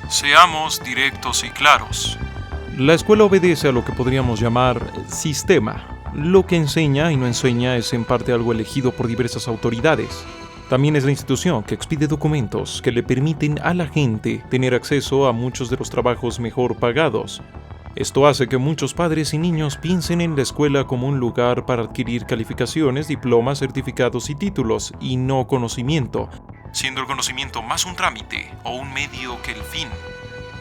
Seamos directos y claros. La escuela obedece a lo que podríamos llamar sistema. Lo que enseña y no enseña es en parte algo elegido por diversas autoridades. También es la institución que expide documentos que le permiten a la gente tener acceso a muchos de los trabajos mejor pagados. Esto hace que muchos padres y niños piensen en la escuela como un lugar para adquirir calificaciones, diplomas, certificados y títulos, y no conocimiento, siendo el conocimiento más un trámite o un medio que el fin.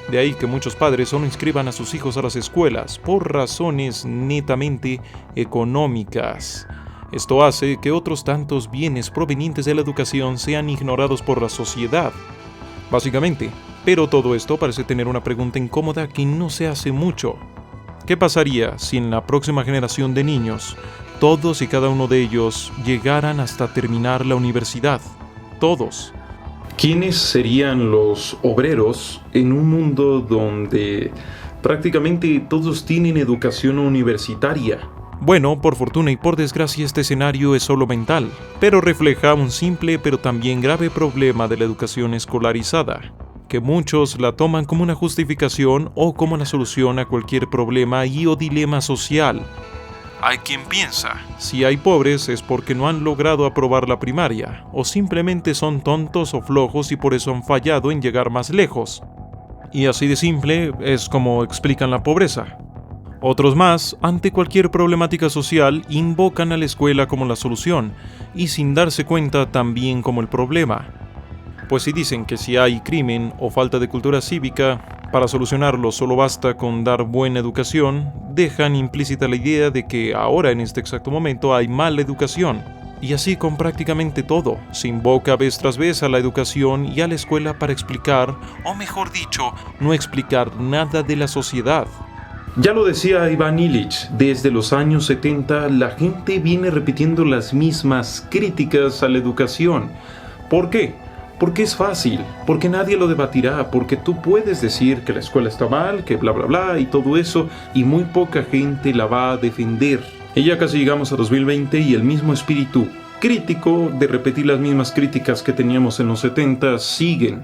De ahí que muchos padres solo inscriban a sus hijos a las escuelas por razones netamente económicas. Esto hace que otros tantos bienes provenientes de la educación sean ignorados por la sociedad, básicamente. Pero todo esto parece tener una pregunta incómoda que no se hace mucho. ¿Qué pasaría si en la próxima generación de niños, todos y cada uno de ellos llegaran hasta terminar la universidad? Todos. ¿Quiénes serían los obreros en un mundo donde prácticamente todos tienen educación universitaria? Bueno, por fortuna y por desgracia este escenario es solo mental, pero refleja un simple pero también grave problema de la educación escolarizada, que muchos la toman como una justificación o como la solución a cualquier problema y o dilema social. Hay quien piensa, si hay pobres es porque no han logrado aprobar la primaria, o simplemente son tontos o flojos y por eso han fallado en llegar más lejos. Y así de simple es como explican la pobreza. Otros más, ante cualquier problemática social, invocan a la escuela como la solución, y sin darse cuenta también como el problema. Pues si dicen que si hay crimen o falta de cultura cívica, para solucionarlo solo basta con dar buena educación, dejan implícita la idea de que ahora en este exacto momento hay mala educación. Y así con prácticamente todo, se invoca vez tras vez a la educación y a la escuela para explicar, o mejor dicho, no explicar nada de la sociedad. Ya lo decía Iván Illich, desde los años 70 la gente viene repitiendo las mismas críticas a la educación. ¿Por qué? Porque es fácil, porque nadie lo debatirá, porque tú puedes decir que la escuela está mal, que bla bla bla y todo eso, y muy poca gente la va a defender. Y ya casi llegamos a 2020 y el mismo espíritu crítico de repetir las mismas críticas que teníamos en los 70 siguen.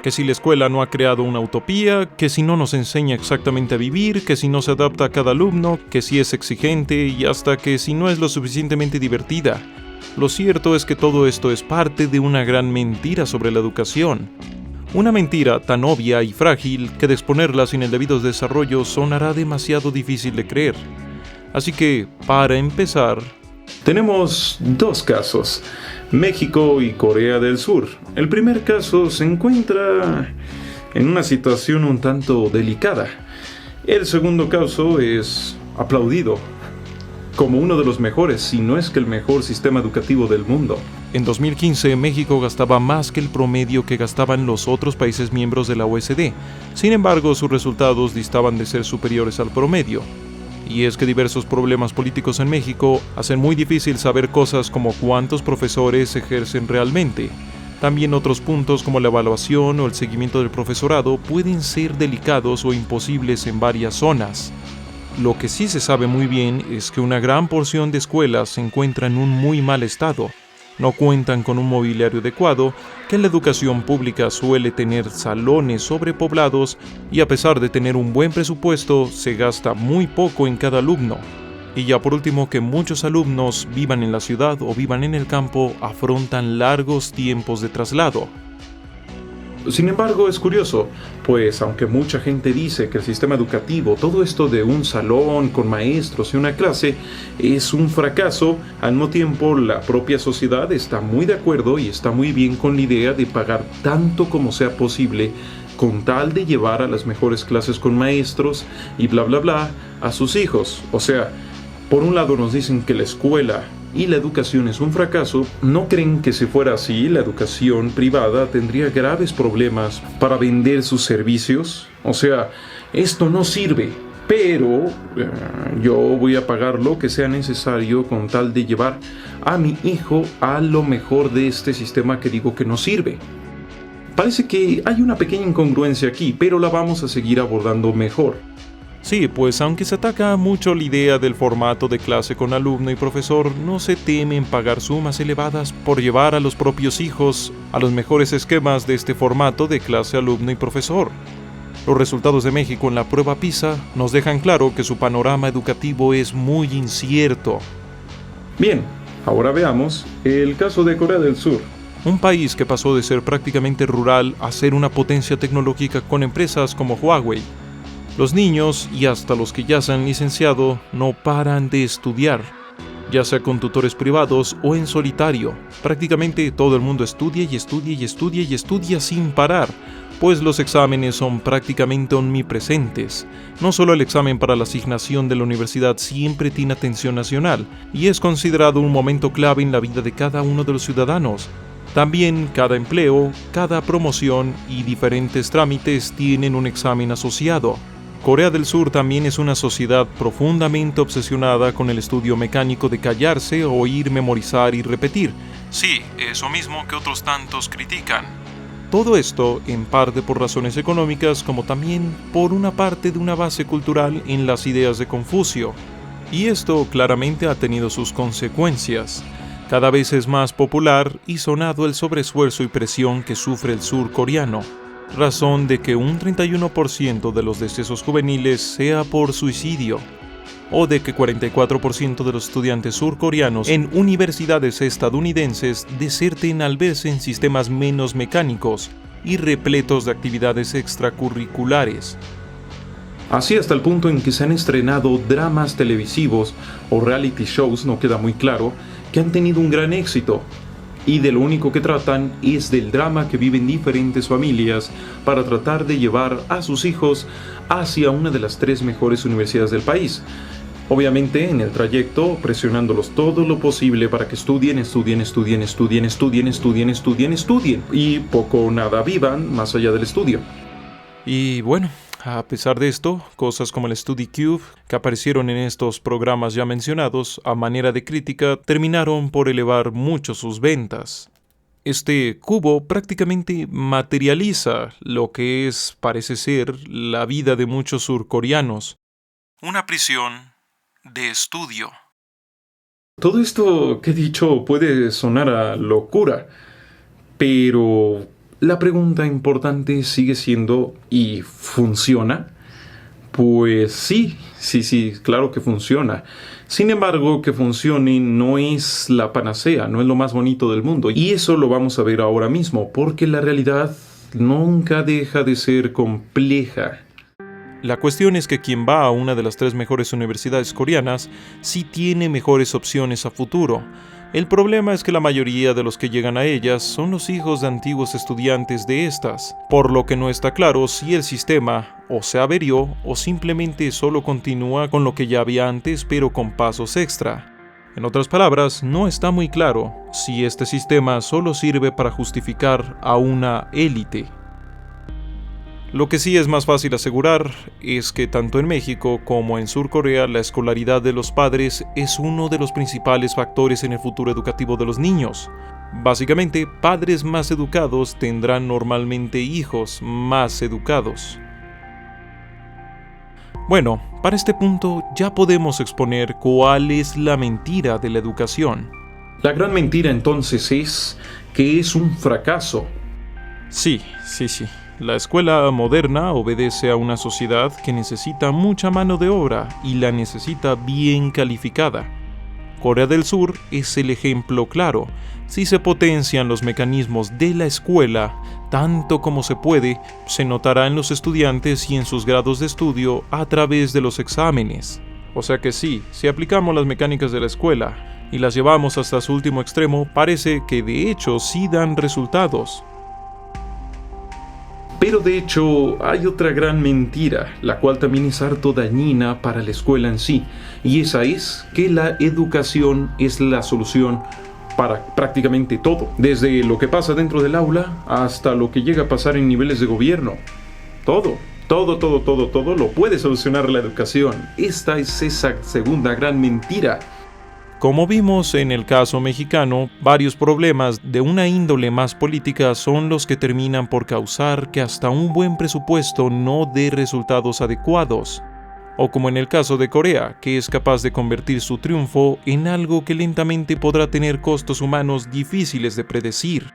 Que si la escuela no ha creado una utopía, que si no nos enseña exactamente a vivir, que si no se adapta a cada alumno, que si es exigente y hasta que si no es lo suficientemente divertida. Lo cierto es que todo esto es parte de una gran mentira sobre la educación. Una mentira tan obvia y frágil que de exponerla sin el debido desarrollo sonará demasiado difícil de creer. Así que, para empezar, tenemos dos casos, México y Corea del Sur. El primer caso se encuentra en una situación un tanto delicada. El segundo caso es aplaudido como uno de los mejores, si no es que el mejor sistema educativo del mundo. En 2015, México gastaba más que el promedio que gastaban los otros países miembros de la OECD. Sin embargo, sus resultados distaban de ser superiores al promedio. Y es que diversos problemas políticos en México hacen muy difícil saber cosas como cuántos profesores ejercen realmente. También otros puntos como la evaluación o el seguimiento del profesorado pueden ser delicados o imposibles en varias zonas. Lo que sí se sabe muy bien es que una gran porción de escuelas se encuentra en un muy mal estado. No cuentan con un mobiliario adecuado, que en la educación pública suele tener salones sobrepoblados y a pesar de tener un buen presupuesto, se gasta muy poco en cada alumno. Y ya por último, que muchos alumnos vivan en la ciudad o vivan en el campo, afrontan largos tiempos de traslado. Sin embargo, es curioso, pues aunque mucha gente dice que el sistema educativo, todo esto de un salón con maestros y una clase, es un fracaso, al mismo tiempo la propia sociedad está muy de acuerdo y está muy bien con la idea de pagar tanto como sea posible con tal de llevar a las mejores clases con maestros y bla bla bla a sus hijos. O sea, por un lado nos dicen que la escuela y la educación es un fracaso. ¿No creen que si fuera así, la educación privada tendría graves problemas para vender sus servicios? O sea, esto no sirve, pero yo voy a pagar lo que sea necesario con tal de llevar a mi hijo a lo mejor de este sistema que digo que no sirve. Parece que hay una pequeña incongruencia aquí, pero la vamos a seguir abordando mejor. Sí, pues aunque se ataca mucho la idea del formato de clase con alumno y profesor, no se temen pagar sumas elevadas por llevar a los propios hijos a los mejores esquemas de este formato de clase alumno y profesor. Los resultados de México en la prueba PISA nos dejan claro que su panorama educativo es muy incierto. Bien, ahora veamos el caso de Corea del Sur. Un país que pasó de ser prácticamente rural a ser una potencia tecnológica con empresas como Huawei. Los niños, y hasta los que ya se han licenciado, no paran de estudiar, ya sea con tutores privados o en solitario. Prácticamente todo el mundo estudia y estudia y estudia y estudia sin parar, pues los exámenes son prácticamente omnipresentes. No solo el examen para la asignación de la universidad siempre tiene atención nacional, y es considerado un momento clave en la vida de cada uno de los ciudadanos. También cada empleo, cada promoción y diferentes trámites tienen un examen asociado. Corea del Sur también es una sociedad profundamente obsesionada con el estudio mecánico de callarse, oír, memorizar y repetir. Sí, eso mismo que otros tantos critican. Todo esto en parte por razones económicas, como también por una parte de una base cultural en las ideas de Confucio. Y esto claramente ha tenido sus consecuencias. Cada vez es más popular y sonado el sobreesfuerzo y presión que sufre el surcoreano, razón de que un 31% de los decesos juveniles sea por suicidio, o de que 44% de los estudiantes surcoreanos en universidades estadounidenses deserten al verse en sistemas menos mecánicos y repletos de actividades extracurriculares. Así hasta el punto en que se han estrenado dramas televisivos o reality shows, no queda muy claro, que han tenido un gran éxito. Y de lo único que tratan es del drama que viven diferentes familias para tratar de llevar a sus hijos hacia una de las 3 mejores universidades del país. Obviamente en el trayecto presionándolos todo lo posible para que estudien y poco o nada vivan más allá del estudio. Y bueno, a pesar de esto, cosas como el Study Cube, que aparecieron en estos programas ya mencionados, a manera de crítica, terminaron por elevar mucho sus ventas. Este cubo prácticamente materializa lo que parece ser, la vida de muchos surcoreanos. Una prisión de estudio. Todo esto que he dicho puede sonar a locura, pero la pregunta importante sigue siendo, ¿y funciona? Pues sí, claro que funciona. Sin embargo, que funcione no es la panacea, no es lo más bonito del mundo. Y eso lo vamos a ver ahora mismo, porque la realidad nunca deja de ser compleja. La cuestión es que quien va a una de las 3 mejores universidades coreanas sí tiene mejores opciones a futuro. El problema es que la mayoría de los que llegan a ellas son los hijos de antiguos estudiantes de estas, por lo que no está claro si el sistema o se averió o simplemente solo continúa con lo que ya había antes pero con pasos extra. En otras palabras, no está muy claro si este sistema solo sirve para justificar a una élite. Lo que sí es más fácil asegurar es que tanto en México como en Surcorea la escolaridad de los padres es uno de los principales factores en el futuro educativo de los niños. Básicamente, padres más educados tendrán normalmente hijos más educados. Bueno, para este punto ya podemos exponer cuál es la mentira de la educación. La gran mentira entonces es que es un fracaso. Sí. La escuela moderna obedece a una sociedad que necesita mucha mano de obra y la necesita bien calificada. Corea del Sur es el ejemplo claro. Si se potencian los mecanismos de la escuela, tanto como se puede, se notará en los estudiantes y en sus grados de estudio a través de los exámenes. O sea que sí, si aplicamos las mecánicas de la escuela y las llevamos hasta su último extremo, parece que de hecho sí dan resultados. Pero de hecho hay otra gran mentira, la cual también es harto dañina para la escuela en sí, y esa es que la educación es la solución para prácticamente todo, desde lo que pasa dentro del aula hasta lo que llega a pasar en niveles de gobierno. Todo lo puede solucionar la educación. Esta es esa segunda gran mentira. Como vimos en el caso mexicano, varios problemas de una índole más política son los que terminan por causar que hasta un buen presupuesto no dé resultados adecuados. o como en el caso de Corea, que es capaz de convertir su triunfo en algo que lentamente podrá tener costos humanos difíciles de predecir.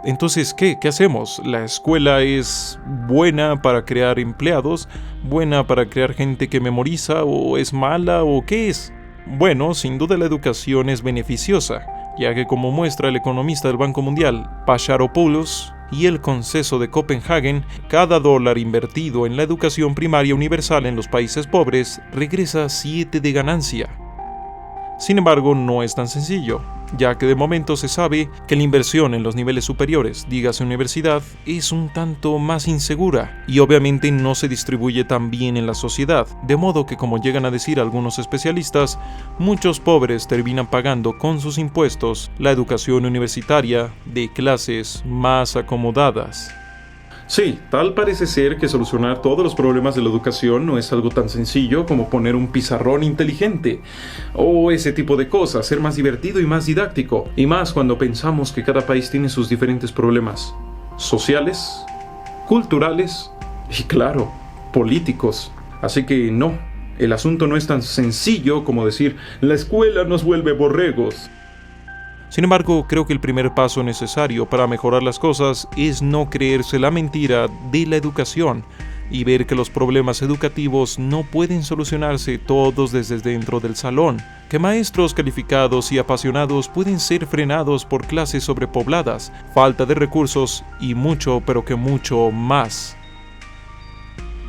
Entonces, ¿qué hacemos? ¿La escuela es buena para crear empleados? ¿Buena para crear gente que memoriza? ¿O es mala? ¿O qué es? Bueno, sin duda la educación es beneficiosa, ya que como muestra el economista del Banco Mundial, Pacharopoulos, y el Consenso de Copenhagen, cada dólar invertido en la educación primaria universal en los países pobres regresa 7 de ganancia. Sin embargo, no es tan sencillo, ya que de momento se sabe que la inversión en los niveles superiores, dígase universidad, es un tanto más insegura y obviamente no se distribuye tan bien en la sociedad, de modo que, como llegan a decir algunos especialistas, muchos pobres terminan pagando con sus impuestos la educación universitaria de clases más acomodadas. Sí, tal parece ser que solucionar todos los problemas de la educación no es algo tan sencillo como poner un pizarrón inteligente o ese tipo de cosas, ser más divertido y más didáctico, y más cuando pensamos que cada país tiene sus diferentes problemas sociales, culturales y claro, políticos. Así que no, el asunto no es tan sencillo como decir la escuela nos vuelve borregos. Sin embargo, creo que el primer paso necesario para mejorar las cosas es no creerse la mentira de la educación y ver que los problemas educativos no pueden solucionarse todos desde dentro del salón, que maestros calificados y apasionados pueden ser frenados por clases sobrepobladas, falta de recursos y mucho, pero que mucho más.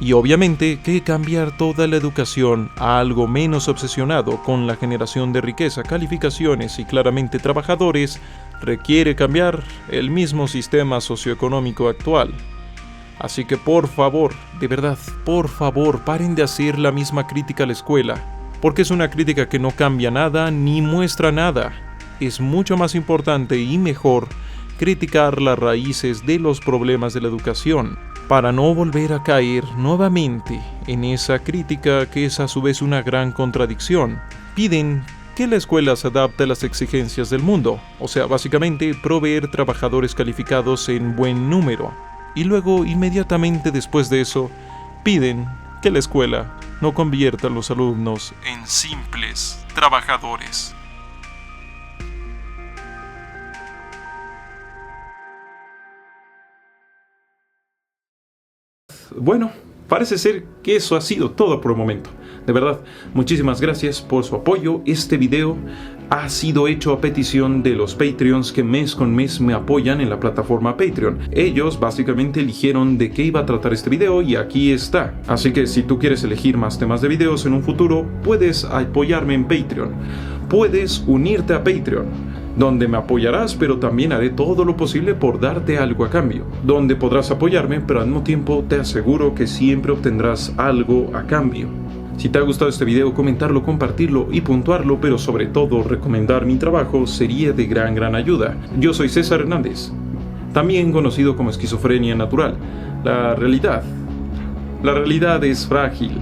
Y obviamente que cambiar toda la educación a algo menos obsesionado con la generación de riqueza, calificaciones y claramente trabajadores requiere cambiar el mismo sistema socioeconómico actual. Así que por favor, de verdad, por favor, paren de hacer la misma crítica a la escuela, porque es una crítica que no cambia nada ni muestra nada. Es mucho más importante y mejor criticar las raíces de los problemas de la educación, para no volver a caer nuevamente en esa crítica que es a su vez una gran contradicción. Piden que la escuela se adapte a las exigencias del mundo, o sea, básicamente proveer trabajadores calificados en buen número. Y luego, inmediatamente después de eso, piden que la escuela no convierta a los alumnos en simples trabajadores. Bueno, parece ser que eso ha sido todo por el momento. De verdad, muchísimas gracias por su apoyo. Este video ha sido hecho a petición de los Patreons que mes con mes me apoyan en la plataforma Patreon. Ellos básicamente eligieron de qué iba a tratar este video y aquí está. Así que si tú quieres elegir más temas de videos en un futuro, puedes apoyarme en Patreon. Puedes unirte a Patreon, donde me apoyarás, pero también haré todo lo posible por darte algo a cambio, donde podrás apoyarme, pero al mismo tiempo te aseguro que siempre obtendrás algo a cambio. Si te ha gustado este video, comentarlo, compartirlo y puntuarlo, pero sobre todo recomendar mi trabajo sería de gran ayuda. Yo soy César Hernández, también conocido como esquizofrenia natural. La realidad es frágil.